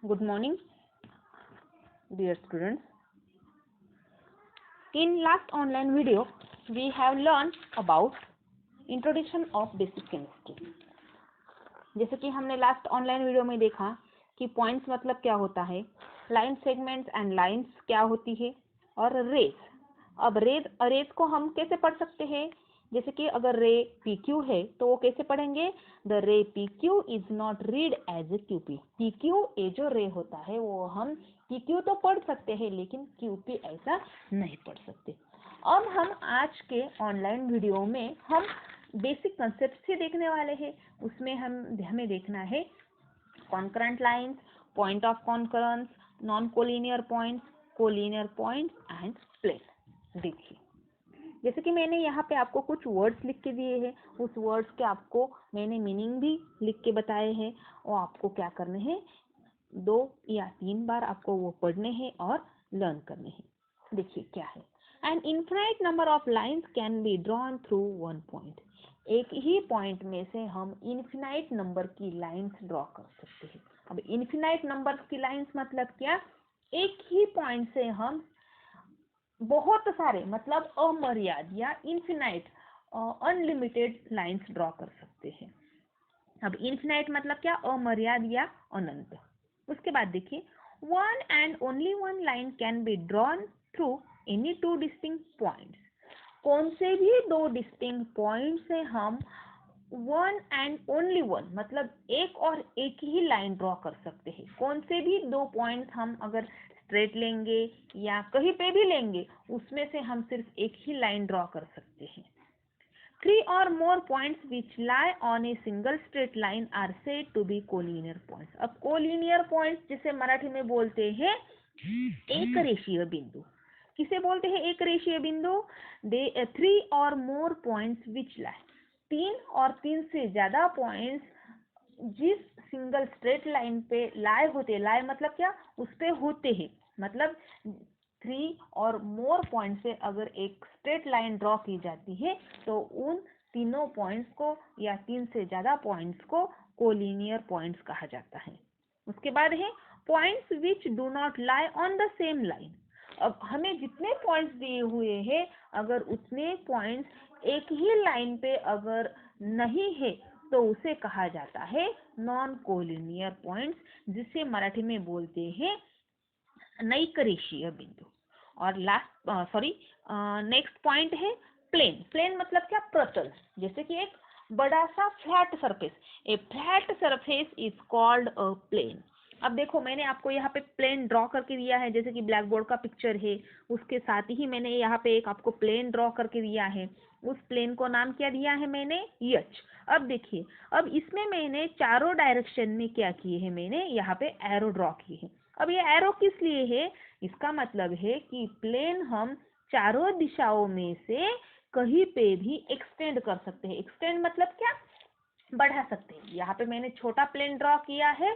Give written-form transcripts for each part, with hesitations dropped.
Good morning, dear students. In last online video, we have learned about introduction of basic chemistry. जैसे कि हमने last online video में देखा कि points मतलब क्या होता है, लाइन सेगमेंट्स एंड लाइंस क्या होती है, और रेज. अब रेज को हम कैसे पढ़ सकते हैं? जैसे कि अगर रे पी क्यू है तो वो कैसे पढ़ेंगे? The ray P Q is not read as a Q P. P Q ये जो रे होता है वो हम पी क्यू तो पढ़ सकते हैं लेकिन क्यू पी ऐसा नहीं पढ़ सकते. अब हम आज के ऑनलाइन वीडियो में हम बेसिक कंसेप्ट ही देखने वाले हैं. उसमें हमें देखना है concurrent lines, point of concurrence, non collinear points and plane. देखिए, जैसे कि मैंने यहाँ पे आपको कुछ वर्ड्स लिख के दिए हैं, उस वर्ड्स के आपको मैंने मीनिंग भी लिख के बताए हैं और आपको क्या करने हैं, 2 या 3 बार आपको वो पढ़ने हैं और लर्न करने हैं. देखिए क्या है, an infinite number of lines can be drawn through one point. एक ही पॉइंट में से हम इनफिनाइट नंबर की लाइंस ड्रॉ कर सकते हैं. अब इनफिनाइट नंबर की लाइंस मतलब क्या? एक ही पॉइंट से हम बहुत सारे मतलब अमर्याद या इनफिनाइट अनलिमिटेड लाइंस ड्रॉ कर सकते हैं. अब इनफिनाइट मतलब क्या? अमर्याद या अनंत. उसके बाद देखिए, one and only one line can be drawn through any 2 distinct points. कौन से भी 2 डिस्टिंक्ट पॉइंट से हम वन एंड ओनली वन मतलब एक और एक ही लाइन ड्रॉ कर सकते हैं. कौन से भी 2 पॉइंट्स हम अगर स्ट्रेट लेंगे या कहीं पे भी लेंगे उसमें से हम सिर्फ एक ही लाइन ड्रॉ कर सकते हैं. 3 or more points which lie on a single straight line are said to be collinear points. अब collinear points जिसे मराठी में बोलते हैं एक रेखीय बिंदु. किसे बोलते हैं एक रेखीय बिंदु? 3 or more points which lie. 3 और 3 से ज्यादा पॉइंट्स जिस सिंगल स्ट्रेट लाइन पे लाए होते, लाए मतलब क्या? उस पे होते हैं. मतलब 3 और मोर पॉइंट से अगर एक स्ट्रेट लाइन ड्रॉ की जाती है तो उन तीनों पॉइंट्स को या 3 से ज्यादा पॉइंट्स को कोलिनियर पॉइंट्स कहा जाता है. उसके बाद है points which do not lie on the same line. अब हमें जितने पॉइंट्स दिए हुए हैं अगर उतने पॉइंट्स एक ही लाइन पे अगर नहीं है तो उसे कहा जाता है नॉन कोलिनियर पॉइंट्स, जिसे मराठी में बोलते हैं नैक रेखीय बिंदु. और नेक्स्ट पॉइंट है प्लेन. प्लेन मतलब क्या? प्रतल. जैसे कि एक बड़ा सा flat surface, a flat surface is called a plane. अब देखो, मैंने आपको यहाँ पे प्लेन ड्रॉ करके दिया है, जैसे कि ब्लैक बोर्ड का पिक्चर है उसके साथ ही मैंने यहाँ पे एक आपको प्लेन ड्रॉ करके दिया है. उस प्लेन को नाम क्या दिया है मैंने? एच. अब देखिए, अब इसमें मैंने चारों डायरेक्शन में क्या किए हैं, मैंने यहाँ पे एरो ड्रॉ किए हैं. अब ये एरो किस लिए है? इसका मतलब है कि प्लेन हम चारों दिशाओं में से कहीं पे भी एक्सटेंड कर सकते हैं. एक्सटेंड मतलब क्या? बढ़ा सकते हैं. यहाँ पे मैंने छोटा प्लेन ड्रॉ किया है.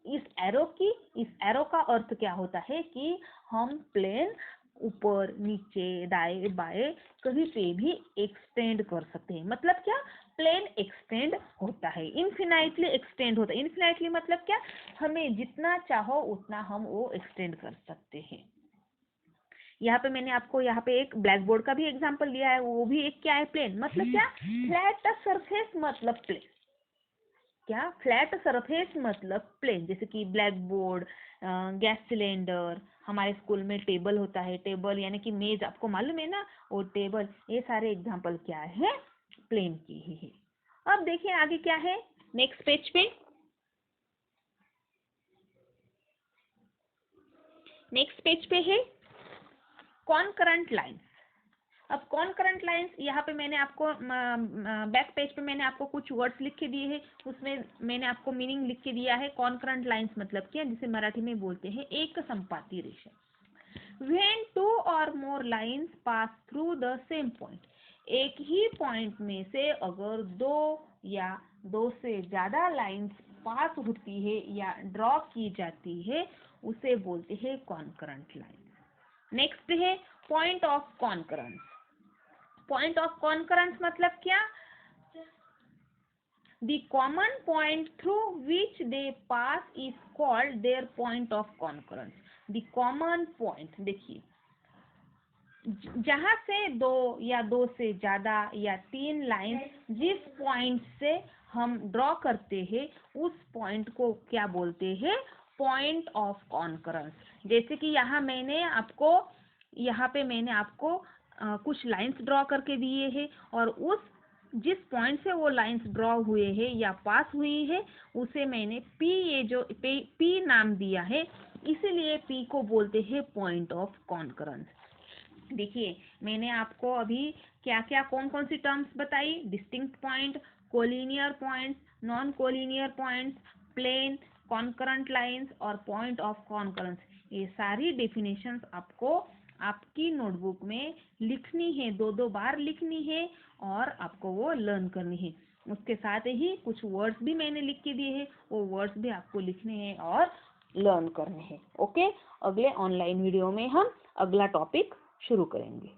इस एरो का अर्थ क्या होता है कि हम प्लेन ऊपर नीचे दाएं बाएं कहीं पे भी एक्सटेंड कर सकते हैं. मतलब क्या? प्लेन एक्सटेंड होता है, इनफिनाइटली एक्सटेंड होता है. इनफिनाइटली मतलब क्या? हमें जितना चाहो उतना हम वो एक्सटेंड कर सकते हैं. यहाँ पे मैंने आपको यहाँ पे एक ब्लैक बोर्ड का भी एग्जांपल दिया है, वो भी एक क्या है? प्लेन. मतलब क्या? फ्लैट सरफेस मतलब प्लेन. क्या? फ्लैट सरफेस मतलब प्लेन. जैसे कि ब्लैक बोर्ड, गैस सिलेंडर, हमारे स्कूल में टेबल होता है, टेबल यानी कि मेज, आपको मालूम है ना वो टेबल. ये सारे एग्जांपल क्या है? प्लेन की ही है. अब देखिए आगे क्या है नेक्स्ट पेज पे. नेक्स्ट पेज पे है कॉन्करेंट लाइंस. अब कॉन्करेंट लाइंस यहाँ पे मैंने आपको बैक पेज पे मैंने आपको कुछ वर्ड्स लिख के दिए हैं, उसमें मैंने आपको मीनिंग लिख के दिया है. कॉन्करेंट लाइंस मतलब क्या? जिसे मराठी में बोलते हैं एक संपाती रेखा. When 2 or more lines pass through the same point. एक ही पॉइंट में से अगर 2 या 2 से ज्यादा लाइंस पास होती है या ड्रॉ की जाती है उसे बोलते हैं कॉन्करेंट लाइंस. नेक्स्ट है point of concurrence. Point of concurrence मतलब क्या? The common point through which they pass is called their point of concurrence. The common point, देखिए जहां से दो या दो से ज्यादा या तीन लाइन जिस पॉइंट से हम ड्रॉ करते हैं उस पॉइंट को क्या बोलते हैं, पॉइंट ऑफ कॉन्करेंस। जैसे कि यहाँ पे मैंने आपको कुछ लाइंस ड्रॉ करके दिए हैं और उस जिस पॉइंट से वो लाइंस ड्रॉ हुए हैं या पास हुई है उसे मैंने पी, ये जो पी नाम दिया है, इसीलिए पी को बोलते हैं पॉइंट ऑफ कॉन्करेंस। देखिए मैंने आपको अभी क्या क्या कौन कौन सी टर्म्स बताई, distinct point, collinear points, non collinear points, plane, concurrent lines और पॉइंट ऑफ कॉन्करेंस। ये सारी डेफिनेशंस आपको आपकी नोटबुक में लिखनी है, दो बार लिखनी है और आपको वो लर्न करनी है। उसके साथ ही कुछ वर्ड्स भी मैंने लिख के दिए हैं, वो वर्ड्स भी आपको लिखने हैं और लर्न करने हैं। ओके, अगले ऑनलाइन वीडियो में हम अगला टॉपिक शुरू करेंगे।